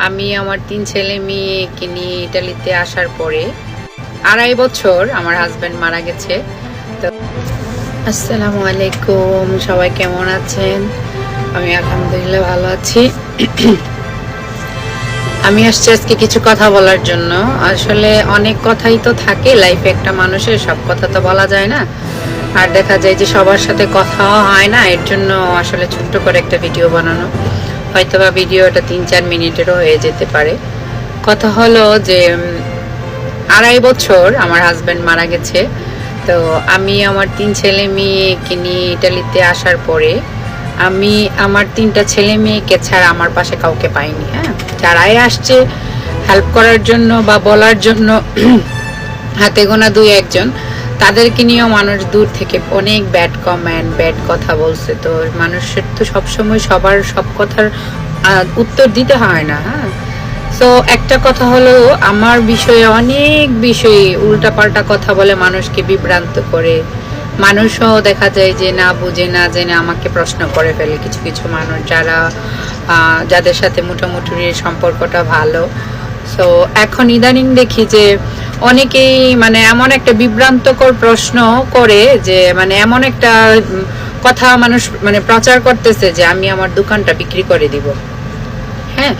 আমি আমার 3 ছেলে মেয়েকে নিয়ে ইতালিতে আসার পরে 2.5 বছর আমার হাজবেন্ড মারা গেছে। তো আসসালামু আলাইকুম, সবাই কেমন আছেন? আমি আলহামদুলিল্লাহ ভালো আছি। আমি আসছি আজকে কিছু কথা বলার জন্য। আসলে অনেক কথাই তো থাকে লাইফে, একটা মানুষের সব কথা তো বলা যায় না, আর দেখা যায় যে সবার সাথে কথাও হয় না। এর জন্য আসলে ছোট্ট করে একটা ভিডিও বানানো, হয়তোবা ভিডিওটা 3-4 মিনিটেরও হয়ে যেতে পারে। কথা হলো যে 2.5 বছর আমার হাজবেন্ড মারা গেছে। তো আমি আমার 3 ছেলে মেয়েকে নিয়ে ইটালিতে আসার পরে আমি আমার 3টা ছেলে মেয়েকে ছাড়া আমার পাশে কাউকে পাইনি। হ্যাঁ, যারাই আসছে হেল্প করার জন্য বা বলার জন্য হাতে গোনা 2-1 জন, তাদেরকে নিয়েও মানুষ দূর থেকে অনেক ব্যাড কমেন্ট, ব্যাড কথা বলছে। তো মানুষের তো সবসময় সবার সব কথার উত্তর দিতে হয় না। হ্যাঁ, তো একটা কথা হলো, আমার বিষয়ে অনেক বিষয়ে উল্টাপাল্টা কথা বলে মানুষকে বিভ্রান্ত করে। মানুষও দেখা যায় যে না বুঝে না জেনে আমাকে প্রশ্ন করে ফেলে কিছু কিছু মানুষ, যাদের সাথে মোটামুটি সম্পর্কটা ভালো। সো এখন ইদানিং দেখি যে অনেকেই মানে এমন একটা বিভ্রান্তকর প্রশ্ন করে যে মানে এমন একটা কথা মানুষ মানে প্রচার করতেছে যে আমি আমার দোকানটা বিক্রি করে দিব। হ্যাঁ,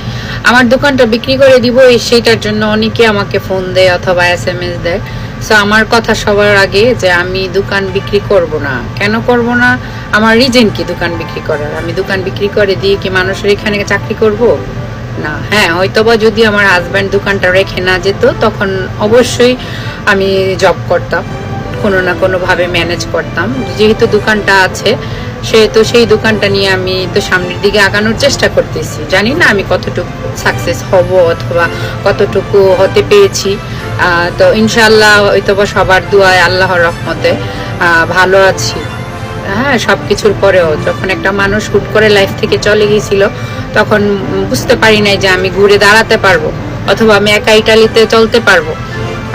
আমার দোকানটা বিক্রি করে দিব, সেইটার জন্য অনেকে আমাকে ফোন দেয় অথবা SMS দেয়। সো আমার কথা সবার আগে যে আমি দোকান বিক্রি করব না। কেন করব না? আমার রিজন কি দোকান বিক্রি করার? আমি দোকান বিক্রি করে দিয়ে কি মানুষের এখানে চাকরি করব না। হ্যাঁ, হয়তোবা যদি আমার হাজব্যান্ড দোকানটা রেখে না যেত, তখন অবশ্যই আমি জব করতাম, কোনো না কোনোভাবে ম্যানেজ করতাম। যেহেতু দোকানটা আছে সেহেতু সেই দোকানটা নিয়ে আমি তো সামনের দিকে আগানোর চেষ্টা করতেছি। জানি না আমি কতটুকু সাকসেস হব অথবা কতটুকু হতে পেরেছি। তো ইনশাল্লাহ হয়তোবা সবার দোয়ায় আল্লাহর রহমতে ভালো আছি। হ্যাঁ, সব কিছুর পরেও যখন একটা মানুষ হুট করে লাইফ থেকে চলে গিয়েছিল, তখন বুঝতে পারি নাই যে আমি ঘুরে দাঁড়াতে পারবো অথবা আমি একা ইটালিতে চলতে পারবো।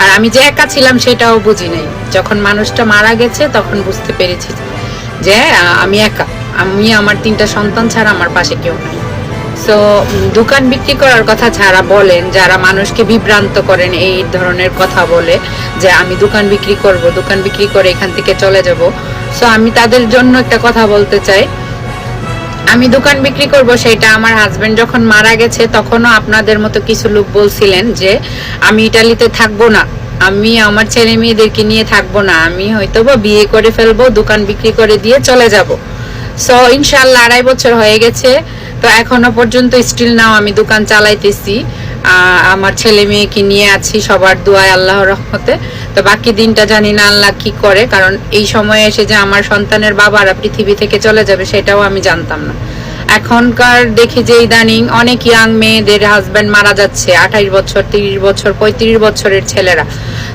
আর আমি যে একা ছিলাম সেটাও বুঝি নাই। যখন মানুষটা মারা গেছে তখন বুঝতে পেরেছি যে আমি একা, আমি আমার 3টা সন্তান ছাড়া আমার পাশে কেউ নাই। সো দোকান বিক্রি করার কথা ছাড়া বলেন, যারা মানুষকে বিভ্রান্ত করেন এই ধরনের কথা বলে যে আমি দোকান বিক্রি করব, দোকান বিক্রি করে এখান থেকে চলে যাব। সো আমি তাদের জন্য একটা কথা বলতে চাই, আমি দোকান বিক্রি করব সেটা আমার হাজবেন্ড যখন মারা গেছে তখনও আপনাদের মতো কিছু লোক বলছিলেন যে আমি ইটালিতে থাকবো না, আমি আমার ছেলে মেয়েদেরকে নিয়ে থাকবো না, আমি হয়তোবা বিয়ে করে ফেলবো, দোকান বিক্রি করে দিয়ে চলে যাব। সো ইনশাআল্লাহ 2.5 বছর হয়ে গেছে। তো এখনো পর্যন্ত স্টিল নাও আমি দোকান চালাইতেছি, আমার ছেলে মেয়েকে নিয়ে আছি সবার দোয়ায় আল্লাহর রহমতে। তো বাকি দিনটা জানি না আল্লাহ কি করে, কারণ এই সময়ে এসে যে আমার সন্তানের বাবারা পৃথিবী থেকে চলে যাবে সেটাও আমি জানতাম না। এখনকার দেখি যে ইদানিং অনেক ইয়াং মেয়েদের হাজব্যান্ড মারা যাচ্ছে, 28 বছর, 30 বছর, 35 বছরের ছেলেরা।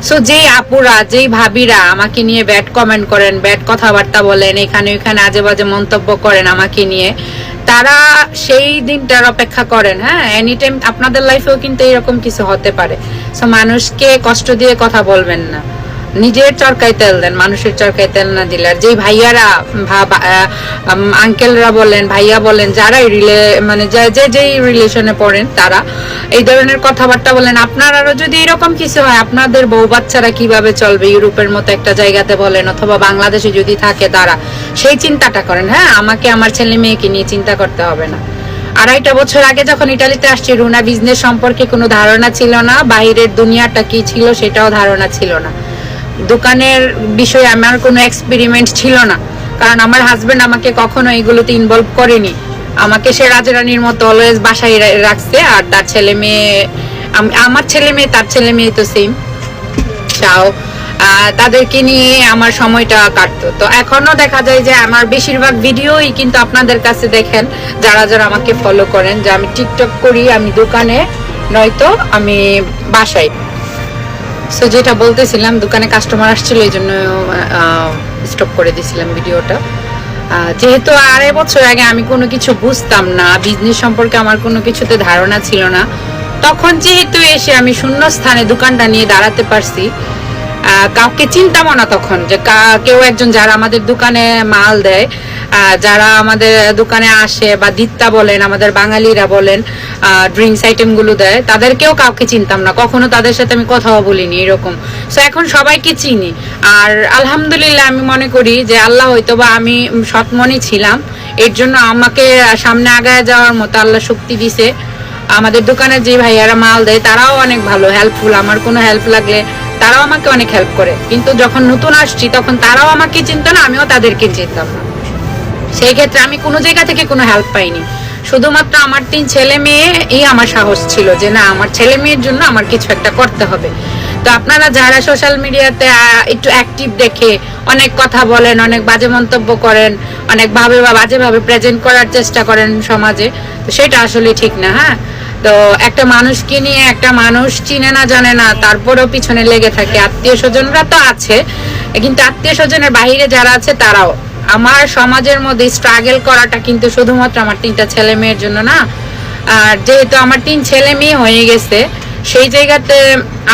সো যেই আপুরা, যেই ভাবিরা আমাকে নিয়ে ব্যাড কমেন্ট করেন, ব্যাড কথাবার্তা বলেন, এখানে ওইখানে আজে বাজে মন্তব্য করেন আমাকে নিয়ে, তারা সেই দিনটার অপেক্ষা করেন। হ্যাঁ, এনি টাইম আপনাদের লাইফেও কিন্তু এরকম কিছু হতে পারে। সো মানুষকে কষ্ট দিয়ে কথা বলবেন না, নিজের চরকায় তেল দেন, মানুষের চরকায় তেল না দিলে। আর যেই ভাইয়ারা আঙ্কেলরা বলেন, ভাইয়া বলেন, যারা মানে যেই রিলেশনে পড়েন, তারা এই ধরনের কথাবার্তা বলেন, আপনারাও যদি এরকম কিছু হয় আপনাদের বউ বাচ্চারা কিভাবে চলবে? ইউরোপের মতো একটা জায়গাতে বলেন অথবা বাংলাদেশে যদি থাকে তারা সেই চিন্তাটা করেন। হ্যাঁ, আমাকে আমার ছেলে মেয়েকে নিয়ে চিন্তা করতে হবে না। 2.5 বছর আগে যখন ইটালিতে আসছি, রুনা বিজনেস সম্পর্কে কোনো ধারণা ছিল না, বাহিরের দুনিয়াটা কি ছিল সেটাও ধারণা ছিল না, দোকানের বিষয়ে আমার কোনো এক্সপেরিমেন্ট ছিল না, কারণ আমার হাজবেন্ড আমাকে কখনো এগুলোতে ইনভলভ করেনি। আমাকে সে রাজরানীর মতো অলওয়েজ বাসায় রাখছে। আর তার ছেলে মেয়ে, আমার ছেলে মেয়ে, তার ছেলে মেয়ে তো সেম, চাও তাদেরকে নিয়ে আমার সময়টা কাটতো। তো এখনো দেখা যায় যে আমার বেশিরভাগ ভিডিওই কিন্তু আপনাদের কাছে দেখেন, যারা যারা আমাকে ফলো করেন, যে আমি টিকটক করি, আমি দোকানে নয়তো আমি বাসায়। সো যেটা বলতেছিলাম, দোকানে কাস্টমার আসছিল এই জন্য স্টপ করে দিয়েছিলাম ভিডিওটা। যেহেতু 2.5 বছর আগে আমি কোনো কিছু বুঝতাম না, বিজনেস সম্পর্কে আমার কোনো কিছুতে ধারণা ছিল না, তখন যেহেতু এসে আমি শূন্য স্থানে দোকানটা নিয়ে দাঁড়াতে পারছি, কাউকে চিন্তাম না তখন যে কেউ একজন যারা আমাদের দোকানে মাল দেয় যারা আমাদের দোকানে আসে বা দিত্তা বলেন, আমাদের বাঙালিরা বলেন ড্রিঙ্কস আইটেম গুলো দেয়, তাদেরকেও কাউকে চিনতাম না, কখনো তাদের সাথে আমি কথাও বলিনি এরকম। সো এখন সবাইকে চিনি। আর আলহামদুলিল্লাহ আমি মনে করি যে আল্লাহ হয়তো বা আমি সৎমনি ছিলাম, এর জন্য আমাকে সামনে আগায় যাওয়ার মতো আল্লাহ শক্তি দিছে। আমাদের দোকানে যে ভাইয়ারা মাল দেয় তারাও অনেক ভালো হেল্পফুল, আমার কোনো হেল্প লাগলে তারাও আমাকে অনেক হেল্প করে। কিন্তু যখন নতুন আসছি তখন তারাও আমাকে চিনতো না, আমিও তাদেরকে চিনতাম না। সেই ক্ষেত্রে আমি কোনো জায়গা থেকে কোনো হেল্প পাইনি। শুধুমাত্র আমার 3 ছেলে মেয়ে এই আমার সাহস ছিল যে না, আমার ছেলে মেয়ের জন্য আমার কিছু একটা করতে হবে। তো আপনারা যারা সোশ্যাল মিডিয়াতে একটু অ্যাক্টিভ দেখে অনেক কথা বলেন, অনেক বাজে মন্তব্য করেন, অনেক ভাবে বা বাজেভাবে প্রেজেন্ট করার চেষ্টা করেন সমাজে, তো সেটা আসলে ঠিক না। হ্যাঁ, তো একটা মানুষকে নিয়ে একটা মানুষ চিনে না জানে না তারপরেও পিছনে লেগে থাকে। আত্মীয় স্বজনরা তো আছে, কিন্তু আত্মীয় স্বজনের বাইরে যারা আছে তারাও আমার সমাজের মধ্যে স্ট্রাগল করাটা কিন্তু শুধুমাত্র আমার 3টা ছেলে মেয়ের জন্য না। আর যেহেতু আমার 3 ছেলে মেয়ে হয়ে গেছে, সেই জায়গাতে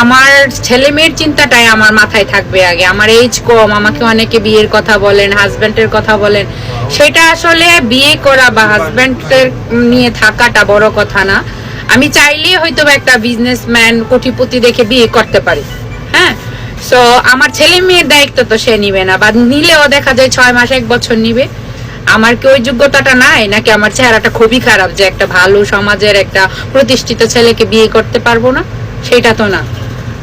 আমার ছেলে মেয়ের চিন্তাটাই আমার মাথায় থাকবে আগে। আমার এজ কম, আমাকে অনেকে বিয়ের কথা বলেন, হাজব্যান্ডের কথা বলেন, সেটা আসলে বিয়ে করা বা হাজব্যান্ডের নিয়ে থাকাটা বড় কথা না। আমি চাইলেই হয়তো একটা বিজনেসম্যান কোটিপতি দেখে বিয়ে করতে পারি। হ্যাঁ, সো আমার ছেলে মেয়ের দায়িত্ব তো সে নিবে না, বা নিলেও দেখা যায় 6 মাস 1 বছর নিবে। আমার কি ওই যোগ্যতাটা নাই, নাকি আমার চেহারাটা খুবই খারাপ যে একটা ভালো সমাজের একটা প্রতিষ্ঠিত ছেলেকে বিয়ে করতে পারবো না? সেটা তো না।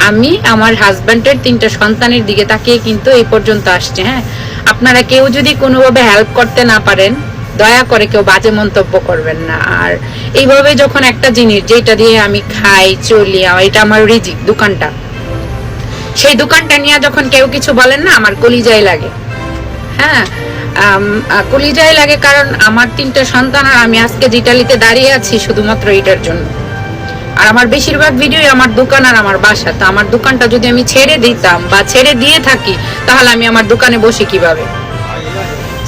আমি আমার হাজব্যান্ডের 3টা সন্তানের দিকে তাকিয়ে কিন্তু এই পর্যন্ত আসছে। হ্যাঁ, আপনারা কেউ যদি কোনোভাবে হেল্প করতে না পারেন, দয়া করে কেউ বাজে মন্তব্য করবেন না। আর এইভাবে যখন একটা জিনিস যেটা দিয়ে আমি খাই চলি, এটা আমার রিজিক, দোকানটা, সেই দোকানটা নিয়ে যখন কেউ কিছু বলেন না, আমার কলিজায় লাগে। হ্যাঁ, কলিজায় লাগে, কারণ আমার 3টা সন্তান আর আমি আজকে জিটালিতে দাঁড়িয়ে আছি শুধুমাত্র এটার জন্য। আর আমার বেশিরভাগ ভিডিও আমার দোকান আর আমার বাসা। তো আমার দোকানটা যদি আমি ছেড়ে দিতাম বা ছেড়ে দিয়ে থাকি, তাহলে আমি আমার দোকানে বসে কিভাবে?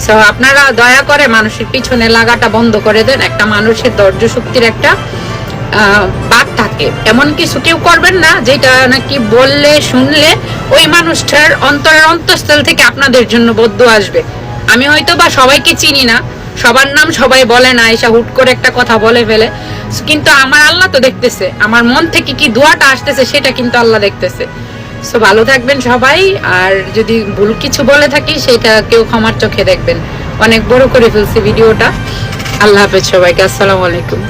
সো আপনারা দয়া করে মানুষের পিছনে লাগাটা বন্ধ করে দেন। একটা মানুষের ধৈর্য শক্তির একটা বাদ থাকে, এমন কিছু কেউ করবেন না যেটা নাকি বললে শুনলে ওই মানুষটার অন্তরের অন্তঃস্থল থেকে আপনাদের জন্য বদদুয়া আসবে। আমি হয়তো বা সবাইকে চিনি না, সবার নাম সবাই বলে না, এসে হুট করে একটা কথা বলে ফেলে, কিন্তু আমার আল্লাহ তো দেখতেছে, আমার মন থেকে কি দোয়াটা আসতেছে সেটা কিন্তু আল্লাহ দেখতেছে। সো ভালো থাকবেন সবাই। আর যদি ভুল কিছু বলে থাকি সেটা কেউ ক্ষমার চোখে দেখবেন। অনেক বড় করে ফেলছি ভিডিওটা। আল্লাহ হাফেজ সবাইকে, আসসালামু আলাইকুম।